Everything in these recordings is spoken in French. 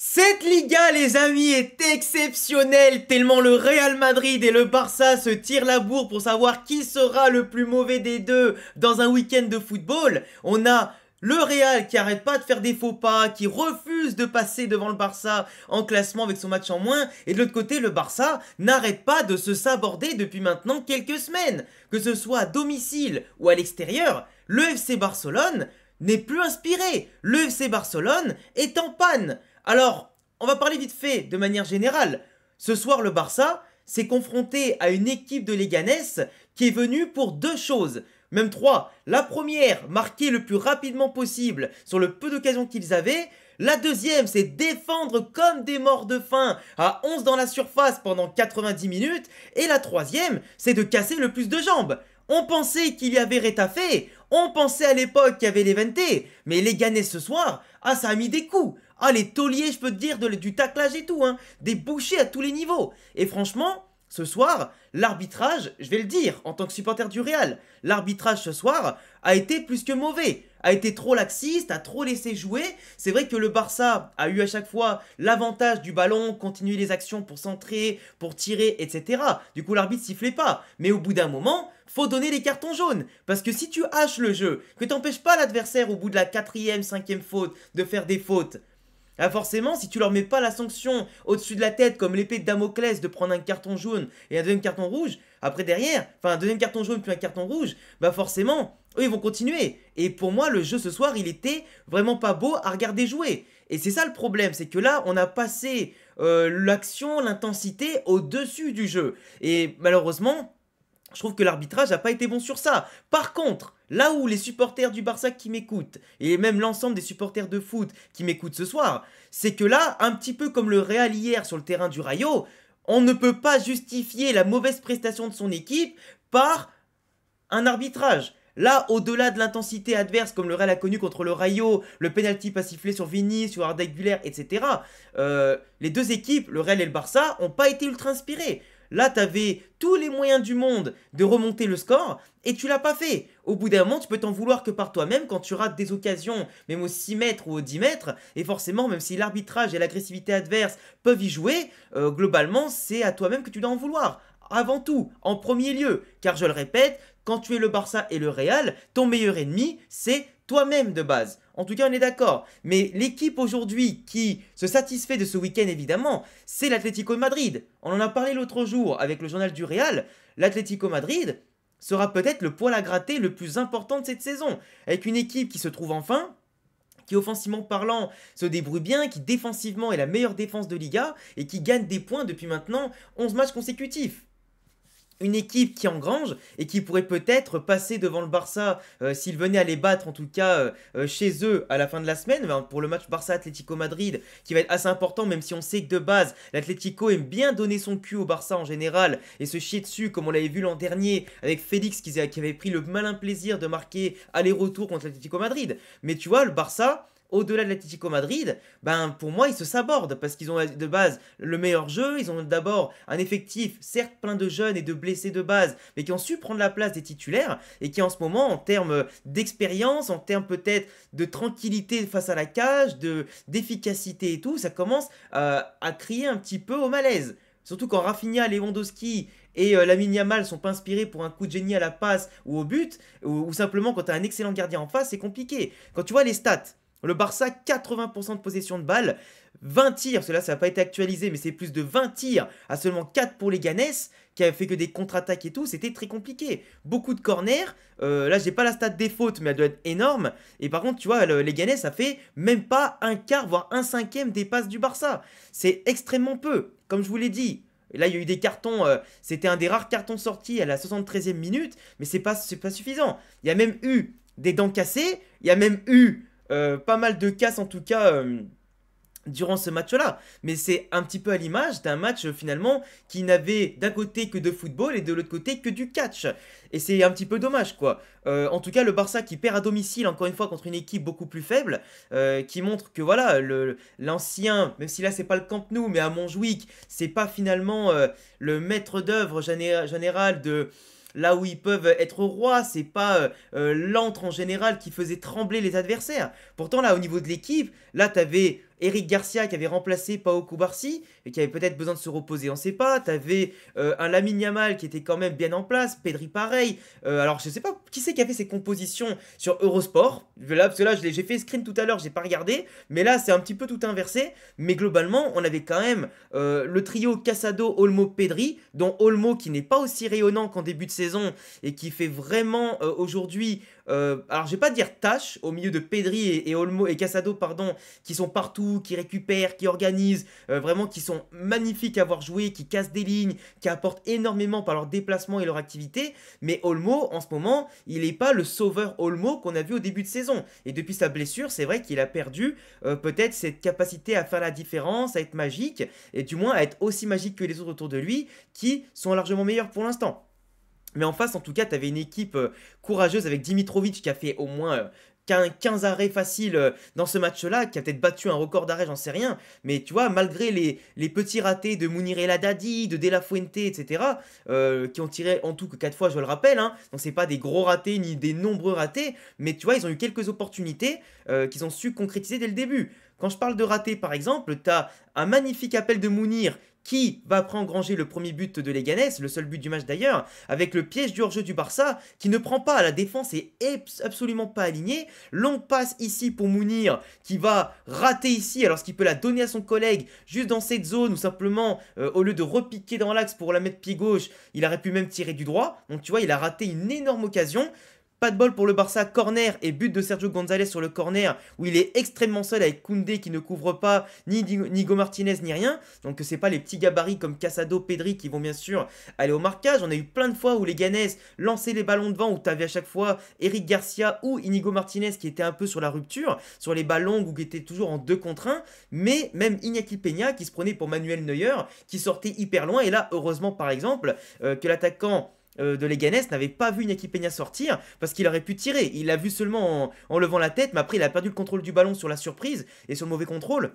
Cette Liga, les amis, est exceptionnelle, tellement le Real Madrid et le Barça se tirent la bourre pour savoir qui sera le plus mauvais des deux dans un week-end de football. On a le Real qui arrête pas de faire des faux pas, qui refuse de passer devant le Barça en classement avec son match en moins, et de l'autre côté, le Barça n'arrête pas de se saborder depuis maintenant quelques semaines. Que ce soit à domicile ou à l'extérieur, le FC Barcelone n'est plus inspiré. Le FC Barcelone est en panne. Alors, on va parler vite fait, de manière générale. Ce soir, le Barça s'est confronté à une équipe de Leganés qui est venue pour deux choses. Même trois. La première, marquer le plus rapidement possible sur le peu d'occasions qu'ils avaient. La deuxième, c'est défendre comme des morts de faim à 11 dans la surface pendant 90 minutes. Et la troisième, c'est de casser le plus de jambes. On pensait qu'il y avait Retafe, on pensait à l'époque qu'il y avait Levante, mais Leganés ce soir, ça a mis des coups. Les tauliers, je peux te dire, du taclage et tout, hein. Des bouchées à tous les niveaux. Et franchement, ce soir, l'arbitrage, je vais le dire, en tant que supporter du Real, l'arbitrage ce soir a été plus que mauvais. A été trop laxiste, a trop laissé jouer. C'est vrai que le Barça a eu à chaque fois l'avantage du ballon, continuer les actions pour centrer, pour tirer, etc. Du coup, l'arbitre sifflait pas. Mais au bout d'un moment, faut donner les cartons jaunes. Parce que si tu haches le jeu, que t'empêches pas l'adversaire au bout de la 4e, 5e faute de faire des fautes, forcément, si tu leur mets pas la sanction au-dessus de la tête, comme l'épée de Damoclès, de prendre un carton jaune et un deuxième carton rouge, après derrière, enfin un deuxième carton jaune puis un carton rouge, forcément, eux ils vont continuer. Et pour moi, le jeu ce soir, il était vraiment pas beau à regarder jouer. Et c'est ça le problème, c'est que là, on a passé l'action, l'intensité au-dessus du jeu. Et malheureusement, je trouve que l'arbitrage n'a pas été bon sur ça. Par contre, là où les supporters du Barça qui m'écoutent, et même l'ensemble des supporters de foot qui m'écoutent ce soir, c'est que là, un petit peu comme le Real hier sur le terrain du Rayo, on ne peut pas justifier la mauvaise prestation de son équipe par un arbitrage. Là, au-delà de l'intensité adverse, comme le Real a connu contre le Rayo, le penalty pas sifflé sur Vini, sur Arda Güler, etc., les deux équipes, le Real et le Barça, n'ont pas été ultra inspirés. Là, tu avais tous les moyens du monde de remonter le score et tu l'as pas fait. Au bout d'un moment, tu peux t'en vouloir que par toi-même quand tu rates des occasions, même au 6 mètres ou au 10 mètres. Et forcément, même si l'arbitrage et l'agressivité adverse peuvent y jouer, globalement, c'est à toi-même que tu dois en vouloir. Avant tout, en premier lieu, car je le répète, quand tu es le Barça et le Real, ton meilleur ennemi, c'est toi-même de base. En tout cas, on est d'accord. Mais l'équipe aujourd'hui qui se satisfait de ce week-end, évidemment, c'est l'Atlético de Madrid. On en a parlé l'autre jour avec le journal du Real. L'Atlético Madrid sera peut-être le poil à gratter le plus important de cette saison. Avec une équipe qui se trouve enfin, qui offensivement parlant se débrouille bien, qui défensivement est la meilleure défense de Liga et qui gagne des points depuis maintenant 11 matchs consécutifs. Une équipe qui engrange et qui pourrait peut-être passer devant le Barça s'ils venaient à les battre en tout cas chez eux à la fin de la semaine pour le match Barça-Atlético Madrid qui va être assez important même si on sait que de base l'Atlético aime bien donner son cul au Barça en général et se chier dessus comme on l'avait vu l'an dernier avec Félix qui avait pris le malin plaisir de marquer aller-retour contre l'Atlético Madrid. Mais tu vois le Barça, au-delà de l'Atlético Madrid, pour moi, ils se sabordent parce qu'ils ont de base le meilleur jeu. Ils ont d'abord un effectif, certes plein de jeunes et de blessés de base, mais qui ont su prendre la place des titulaires et qui en ce moment, en termes d'expérience, en termes peut-être de tranquillité face à la cage, d'efficacité et tout, ça commence à crier un petit peu au malaise. Surtout quand Rafinha, Lewandowski et Lamine Yamal sont pas inspirés pour un coup de génie à la passe ou au but, ou simplement quand tu as un excellent gardien en face, c'est compliqué. Quand tu vois les stats, le Barça, 80% de possession de balle, 20 tirs, cela ça n'a pas été actualisé, mais c'est plus de 20 tirs à seulement 4 pour les Leganés, qui a fait que des contre-attaques et tout, c'était très compliqué. Beaucoup de corners, là j'ai pas la stat des fautes, mais elle doit être énorme. Et par contre, tu vois, les Leganés, ça fait même pas un quart, voire un cinquième des passes du Barça. C'est extrêmement peu, comme je vous l'ai dit. Et là, il y a eu des cartons, c'était un des rares cartons sortis à la 73e minute, mais c'est pas suffisant. Il y a même eu des dents cassées, il y a même eu pas mal de casses en tout cas durant ce match-là. Mais c'est un petit peu à l'image d'un match finalement qui n'avait d'un côté que de football et de l'autre côté que du catch. Et c'est un petit peu dommage quoi. En tout cas le Barça qui perd à domicile encore une fois contre une équipe beaucoup plus faible, qui montre que voilà l'ancien, même si là c'est pas le Camp Nou mais à Montjuïc, c'est pas finalement le maître d'œuvre général de là où ils peuvent être rois, c'est pas l'antre en général qui faisait trembler les adversaires. Pourtant là au niveau de l'équipe, là t'avais Eric Garcia qui avait remplacé Pau Cubarsí et qui avait peut-être besoin de se reposer, on sait pas. T'avais un Lamine Yamal qui était quand même bien en place, Pedri pareil. Alors je sais pas qui c'est qui a fait ses compositions sur Eurosport. Là, parce que là j'ai fait screen tout à l'heure, j'ai pas regardé, mais là c'est un petit peu tout inversé. Mais globalement, on avait quand même le trio Casado, Olmo, Pedri, dont Olmo qui n'est pas aussi rayonnant qu'en début de saison et qui fait vraiment aujourd'hui, alors je vais pas dire tâche au milieu de Pedri et Olmo et Casado pardon, qui sont partout, qui récupèrent, qui organisent, vraiment qui sont magnifiques à voir jouer, qui cassent des lignes, qui apportent énormément par leur déplacement et leur activité. Mais Olmo en ce moment, il n'est pas le sauveur Olmo qu'on a vu au début de saison. Et depuis sa blessure, c'est vrai qu'il a perdu peut-être cette capacité à faire la différence, à être magique, et du moins à être aussi magique que les autres autour de lui, qui sont largement meilleurs pour l'instant. Mais en face, en tout cas, tu avais une équipe courageuse avec Dimitrovic qui a fait au moins 15 arrêts faciles dans ce match-là, qui a peut-être battu un record d'arrêts, j'en sais rien. Mais tu vois, malgré les petits ratés de Mounir El Haddadi, de De La Fuente, etc., qui ont tiré en tout que 4 fois, je le rappelle, hein, donc c'est pas des gros ratés ni des nombreux ratés, mais tu vois, ils ont eu quelques opportunités qu'ils ont su concrétiser dès le début. Quand je parle de ratés, par exemple, tu as un magnifique appel de Mounir qui va après engranger le premier but de Leganés, le seul but du match d'ailleurs, avec le piège du hors-jeu du Barça, qui ne prend pas, la défense est absolument pas alignée. Longue passe ici pour Mounir, qui va rater ici, alors qu'il peut la donner à son collègue, juste dans cette zone, ou simplement, au lieu de repiquer dans l'axe pour la mettre pied gauche, il aurait pu même tirer du droit. Donc tu vois, il a raté une énorme occasion. Pas de bol pour le Barça, corner et but de Sergio González sur le corner où il est extrêmement seul avec Koundé qui ne couvre pas ni Nigo Martinez ni rien. Donc c'est pas les petits gabarits comme Casado, Pedri qui vont bien sûr aller au marquage. On a eu plein de fois où les Leganés lançaient les ballons devant où tu avais à chaque fois Eric Garcia ou Inigo Martinez qui était un peu sur la rupture, sur les ballons ou qui étaient toujours en 2 contre 1. Mais même Iñaki Peña qui se prenait pour Manuel Neuer qui sortait hyper loin. Et là, heureusement par exemple, que l'attaquant de Leganés n'avait pas vu Iñaki Peña sortir parce qu'il aurait pu tirer. Il l'a vu seulement en levant la tête, mais après il a perdu le contrôle du ballon sur la surprise et sur le mauvais contrôle.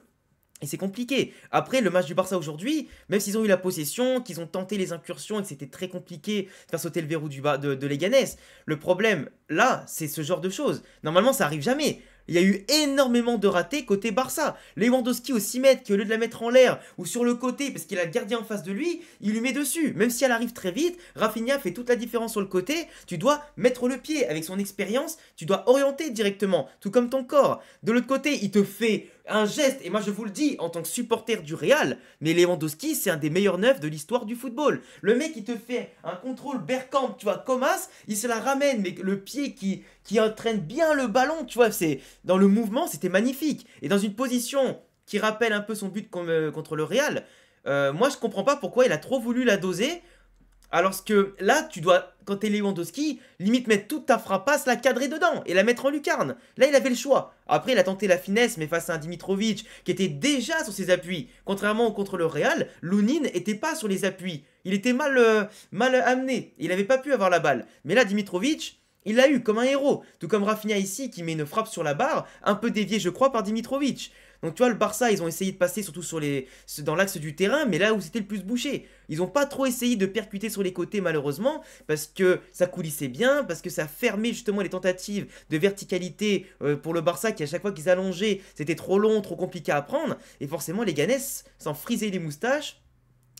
Et c'est compliqué. Après, le match du Barça aujourd'hui, même s'ils ont eu la possession, qu'ils ont tenté les incursions et que c'était très compliqué de faire sauter le verrou de Leganés, le problème, là, c'est ce genre de choses. Normalement, ça arrive jamais. Il y a eu énormément de ratés côté Barça. Lewandowski au 6 mètres qui au lieu de la mettre en l'air ou sur le côté parce qu'il a le gardien en face de lui, il lui met dessus. Même si elle arrive très vite, Rafinha fait toute la différence sur le côté. Tu dois mettre le pied avec son expérience, tu dois orienter directement, tout comme ton corps. De l'autre côté, il te fait un geste, et moi je vous le dis en tant que supporter du Real, mais Lewandowski c'est un des meilleurs neufs de l'histoire du football. Le mec il te fait un contrôle Bergkamp, tu vois, comme As, il se la ramène, mais le pied qui entraîne bien le ballon, tu vois, c'est dans le mouvement, c'était magnifique. Et dans une position qui rappelle un peu son but contre le Real, moi je comprends pas pourquoi il a trop voulu la doser. Alors que là, tu dois, quand t'es Lewandowski, limite mettre toute ta frappasse, la cadrer dedans et la mettre en lucarne. Là, il avait le choix. Après, il a tenté la finesse, mais face à un Dimitrovic qui était déjà sur ses appuis. Contrairement contre le Real, Lunin n'était pas sur les appuis. Il était mal amené. Il n'avait pas pu avoir la balle. Mais là, Dimitrovic, il l'a eu comme un héros. Tout comme Rafinha ici, qui met une frappe sur la barre, un peu déviée, je crois, par Dimitrovic. Donc tu vois, le Barça, ils ont essayé de passer surtout dans l'axe du terrain, mais là où c'était le plus bouché. Ils n'ont pas trop essayé de percuter sur les côtés, malheureusement, parce que ça coulissait bien, parce que ça fermait justement les tentatives de verticalité pour le Barça, qui à chaque fois qu'ils allongeaient, c'était trop long, trop compliqué à prendre. Et forcément, les Leganés s'en frisaient les moustaches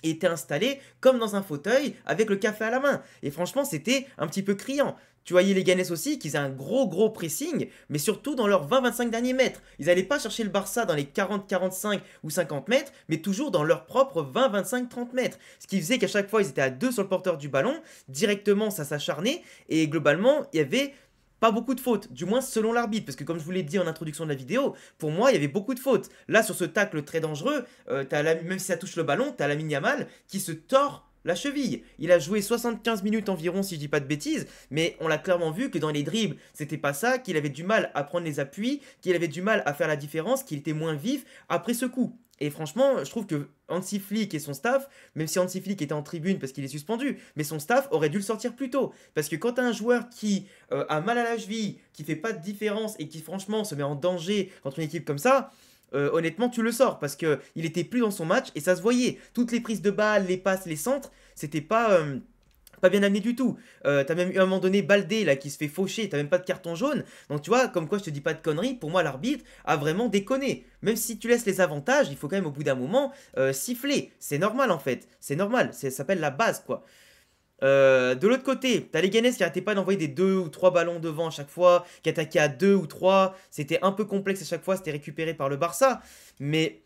et étaient installés comme dans un fauteuil avec le café à la main. Et franchement, c'était un petit peu criant. Tu voyais les Leganés aussi, qu'ils avaient un gros pressing, mais surtout dans leurs 20-25 derniers mètres. Ils n'allaient pas chercher le Barça dans les 40, 45 ou 50 mètres, mais toujours dans leurs propres 20, 25, 30 mètres. Ce qui faisait qu'à chaque fois, ils étaient à 2 sur le porteur du ballon. Directement, ça s'acharnait. Et globalement, il y avait pas beaucoup de fautes, du moins selon l'arbitre, parce que comme je vous l'ai dit en introduction de la vidéo, pour moi il y avait beaucoup de fautes. Là sur ce tacle très dangereux, même si ça touche le ballon, t'as Lamine Yamal qui se tord la cheville. Il a joué 75 minutes environ si je dis pas de bêtises, mais on l'a clairement vu que dans les dribbles, c'était pas ça, qu'il avait du mal à prendre les appuis, qu'il avait du mal à faire la différence, qu'il était moins vif après ce coup. Et franchement, je trouve que Hansi Flick et son staff, même si Hansi Flick était en tribune parce qu'il est suspendu, mais son staff aurait dû le sortir plus tôt. Parce que quand tu as un joueur qui a mal à la cheville, qui fait pas de différence et qui franchement se met en danger contre une équipe comme ça, honnêtement tu le sors parce qu'il était plus dans son match et ça se voyait. Toutes les prises de balles, les passes, les centres, c'était pas pas bien amené du tout. T'as même eu à un moment donné Baldé là qui se fait faucher, t'as même pas de carton jaune. Donc tu vois, comme quoi je te dis pas de conneries, pour moi l'arbitre a vraiment déconné. Même si tu laisses les avantages, il faut quand même au bout d'un moment siffler. C'est normal en fait, c'est normal, ça s'appelle la base quoi. De l'autre côté, t'as les Ganes qui arrêtaient pas d'envoyer des 2 ou 3 ballons devant à chaque fois, qui attaquaient à 2 ou 3. C'était un peu complexe à chaque fois, c'était récupéré par le Barça. Mais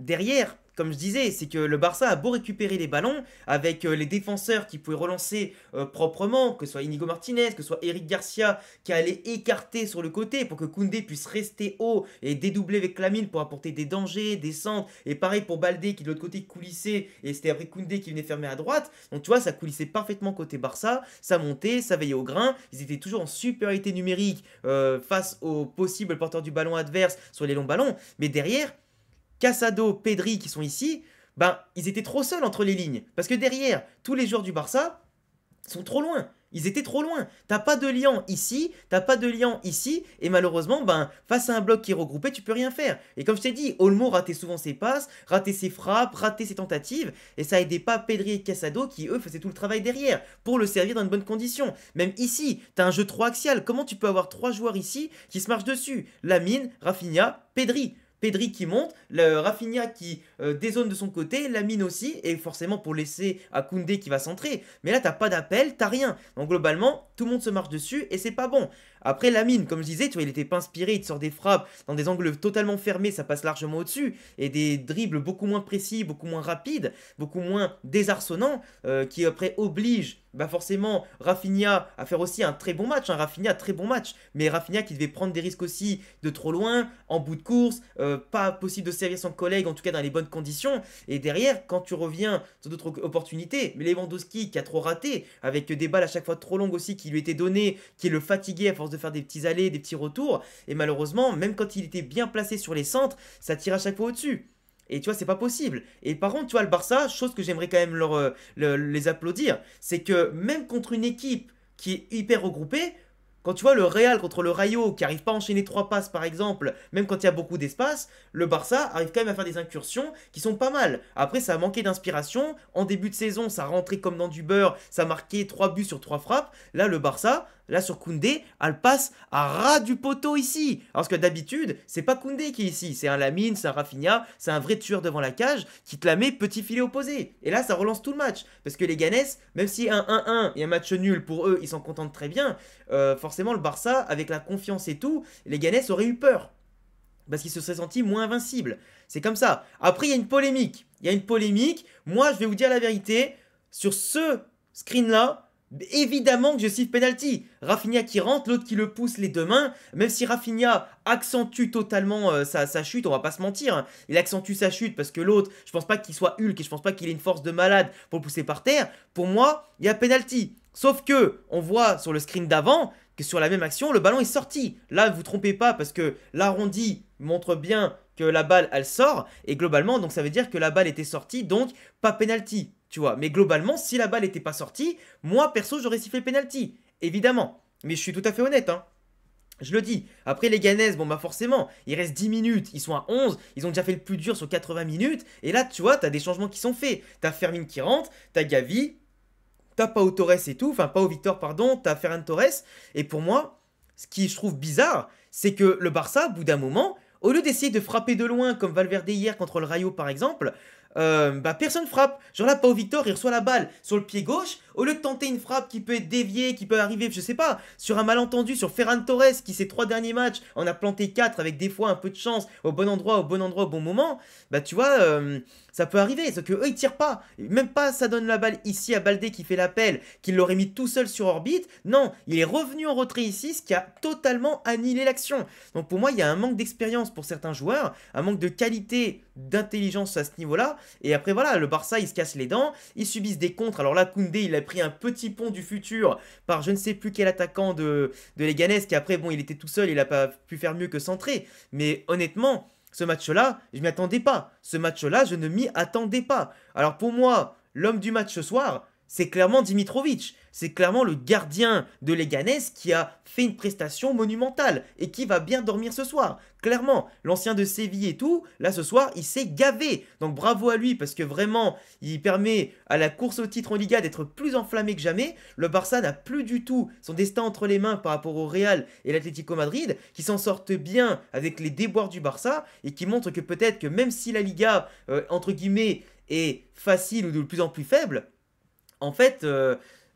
derrière, comme je disais, c'est que le Barça a beau récupérer les ballons avec les défenseurs qui pouvaient relancer proprement, que ce soit Inigo Martinez, que ce soit Eric Garcia qui allait écarter sur le côté pour que Koundé puisse rester haut et dédoubler avec Lamine pour apporter des dangers, des centres. Et pareil pour Baldé qui de l'autre côté coulissait et c'était après Koundé qui venait fermer à droite. Donc tu vois, ça coulissait parfaitement côté Barça, ça montait, ça veillait au grain. Ils étaient toujours en supériorité numérique face aux possibles porteurs du ballon adverse sur les longs ballons. Mais derrière, Casado, Pedri qui sont ici, ben, ils étaient trop seuls entre les lignes. Parce que derrière, tous les joueurs du Barça sont trop loin. Ils étaient trop loin. T'as pas de lien ici, t'as pas de lien ici, et malheureusement, ben, face à un bloc qui est regroupé, tu peux rien faire. Et comme je t'ai dit, Olmo ratait souvent ses passes, ratait ses frappes, ratait ses tentatives, et ça aidait pas Pedri et Casado qui, eux, faisaient tout le travail derrière pour le servir dans de bonnes conditions. Même ici, t'as un jeu trop axial. Comment tu peux avoir 3 joueurs ici qui se marchent dessus? Lamine, Rafinha, Pedri. Pedri qui monte, le Rafinha qui dézone de son côté, Lamine aussi, et forcément pour laisser à Koundé qui va centrer. Mais là, t'as pas d'appel, t'as rien. Donc globalement, tout le monde se marche dessus et c'est pas bon. Après, Lamine, comme je disais, tu vois, il était pas inspiré, il te sort des frappes dans des angles totalement fermés, ça passe largement au-dessus. Et des dribbles beaucoup moins précis, beaucoup moins rapides, beaucoup moins désarçonnants, qui après obligent bah forcément Rafinha à faire aussi un très bon match, hein. Rafinha très bon match, mais Rafinha qui devait prendre des risques aussi de trop loin, en bout de course, pas possible de servir son collègue en tout cas dans les bonnes conditions, et derrière quand tu reviens sur d'autres opportunités, mais Lewandowski qui a trop raté, avec des balles à chaque fois trop longues aussi qui lui étaient données, qui le fatiguait à force de faire des petits allers, des petits retours, et malheureusement même quand il était bien placé sur les centres, ça tire à chaque fois au-dessus. Et tu vois, c'est pas possible. Et par contre, tu vois, le Barça, chose que j'aimerais quand même les applaudir, c'est que même contre une équipe qui est hyper regroupée, quand tu vois le Real contre le Rayo qui arrive pas à enchaîner 3 passes par exemple, même quand il y a beaucoup d'espace, le Barça arrive quand même à faire des incursions qui sont pas mal. Après, ça a manqué d'inspiration. En début de saison, ça rentrait comme dans du beurre, ça marquait 3 buts sur 3 frappes. Là, le Barça, là sur Koundé, elle passe à ras du poteau ici. Alors que d'habitude, c'est pas Koundé qui est ici, c'est un Lamine, c'est un Rafinha, c'est un vrai tueur devant la cage qui te la met petit filet opposé. Et là, ça relance tout le match. Parce que les Ganes, même si un 1-1 et un match nul pour eux, ils s'en contentent très bien, forcément le Barça, avec la confiance et tout, les Ganes auraient eu peur. Parce qu'ils se seraient sentis moins invincibles. C'est comme ça. Après, il y a une polémique. Il y a une polémique. Moi, je vais vous dire la vérité. Sur ce screen-là, évidemment que je siffle penalty. Rafinha qui rentre, l'autre qui le pousse les deux mains. Même si Rafinha accentue totalement sa chute, on va pas se mentir. Hein. Il accentue sa chute parce que l'autre, je pense pas qu'il soit Hulk et je pense pas qu'il ait une force de malade pour le pousser par terre. Pour moi, il y a penalty. Sauf que, on voit sur le screen d'avant que sur la même action, le ballon est sorti. Là, ne vous trompez pas parce que l'arrondi montre bien que la balle, elle sort. Et globalement, donc ça veut dire que la balle était sortie, donc pas penalty. Tu vois, mais globalement, si la balle n'était pas sortie, moi, perso, j'aurais sifflé penalty. Évidemment. Mais je suis tout à fait honnête, hein. Je le dis. Après, les Ganes, bon bah forcément, il reste 10 minutes, ils sont à 11, ils ont déjà fait le plus dur sur 80 minutes. Et là, tu vois, t'as des changements qui sont faits. T'as Fermin qui rentre, t'as Gavi, t'as Pau Torres et tout, enfin Pau Victor, pardon, t'as Ferran Torres. Et pour moi, ce qui je trouve bizarre, c'est que le Barça, au bout d'un moment, au lieu d'essayer de frapper de loin, comme Valverde hier contre le Rayo par exemple, bah personne frappe. Genre là, Pau Victor, il reçoit la balle sur le pied gauche. Au lieu de tenter une frappe qui peut être déviée, qui peut arriver, je sais pas, sur un malentendu, sur Ferran Torres, qui ces 3 derniers matchs en a planté 4 avec des fois un peu de chance, au bon endroit, au bon moment, bah tu vois, ça peut arriver. Sauf que eux, ils tirent pas. Même pas, ça donne la balle ici à Baldé qui fait l'appel, qui l'aurait mis tout seul sur orbite. Non, il est revenu en retrait ici, ce qui a totalement annihilé l'action. Donc pour moi, il y a un manque d'expérience pour certains joueurs, un manque de qualité, d'intelligence à ce niveau-là. Et après, voilà, le Barça, il se casse les dents, ils subissent des contres. Alors là, Koundé, il a pris un petit pont du futur par je ne sais plus quel attaquant de Leganés, qui après, bon, il était tout seul, il n'a pas pu faire mieux que centrer. Mais honnêtement, ce match-là, je m'y attendais pas. Ce match-là, je ne m'y attendais pas. Alors pour moi, l'homme du match ce soir, c'est clairement Dimitrovic. C'est clairement le gardien de Leganés qui a fait une prestation monumentale et qui va bien dormir ce soir. Clairement, l'ancien de Séville et tout, là ce soir, il s'est gavé. Donc bravo à lui parce que vraiment, il permet à la course au titre en Liga d'être plus enflammée que jamais. Le Barça n'a plus du tout son destin entre les mains par rapport au Real et l'Atlético Madrid, qui s'en sortent bien avec les déboires du Barça et qui montrent que peut-être que même si la Liga, entre guillemets, est facile ou de plus en plus faible, en fait,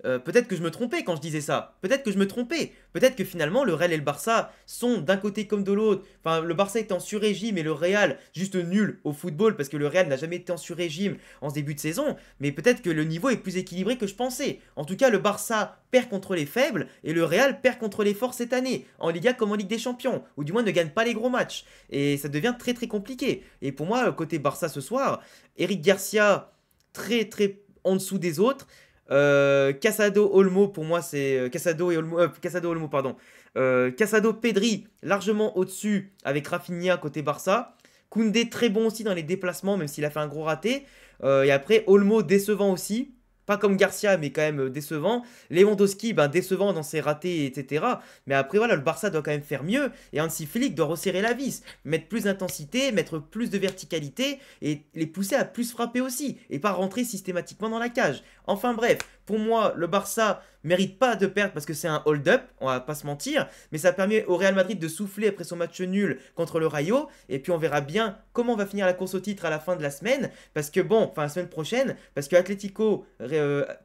peut-être que je me trompais quand je disais ça. Peut-être que je me trompais. Peut-être que finalement, le Real et le Barça sont d'un côté comme de l'autre. Enfin, le Barça est en sur-régime et le Real juste nul au football parce que le Real n'a jamais été en sur-régime en ce début de saison. Mais peut-être que le niveau est plus équilibré que je pensais. En tout cas, le Barça perd contre les faibles et le Real perd contre les forts cette année, en Liga comme en Ligue des Champions. Ou du moins ne gagne pas les gros matchs. Et ça devient très très compliqué. Et pour moi, côté Barça ce soir, Eric Garcia très très en dessous des autres. Casado Olmo pour moi c'est Casado et Olmo Casado Olmo pardon. Casado Pedri largement au-dessus avec Rafinha côté Barça. Koundé très bon aussi dans les déplacements même s'il a fait un gros raté. Et après Olmo décevant aussi. Pas comme Garcia, mais quand même décevant. Lewandowski, ben, décevant dans ses ratés, etc. Mais après, voilà, le Barça doit quand même faire mieux. Et Hansi Flick doit resserrer la vis. Mettre plus d'intensité, mettre plus de verticalité. Et les pousser à plus frapper aussi. Et pas rentrer systématiquement dans la cage. Enfin bref, pour moi, le Barça mérite pas de perdre parce que c'est un hold-up, on va pas se mentir, mais ça permet au Real Madrid de souffler après son match nul contre le Rayo, et puis on verra bien comment va finir la course au titre à la fin de la semaine, parce que bon, enfin la semaine prochaine, parce que Atlético,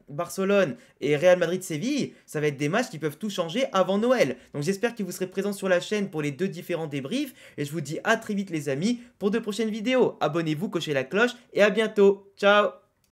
Barcelone et Real Madrid-Séville, ça va être des matchs qui peuvent tout changer avant Noël. Donc j'espère que vous serez présents sur la chaîne pour les deux différents débriefs, et je vous dis à très vite les amis pour de prochaines vidéos. Abonnez-vous, cochez la cloche, et à bientôt. Ciao!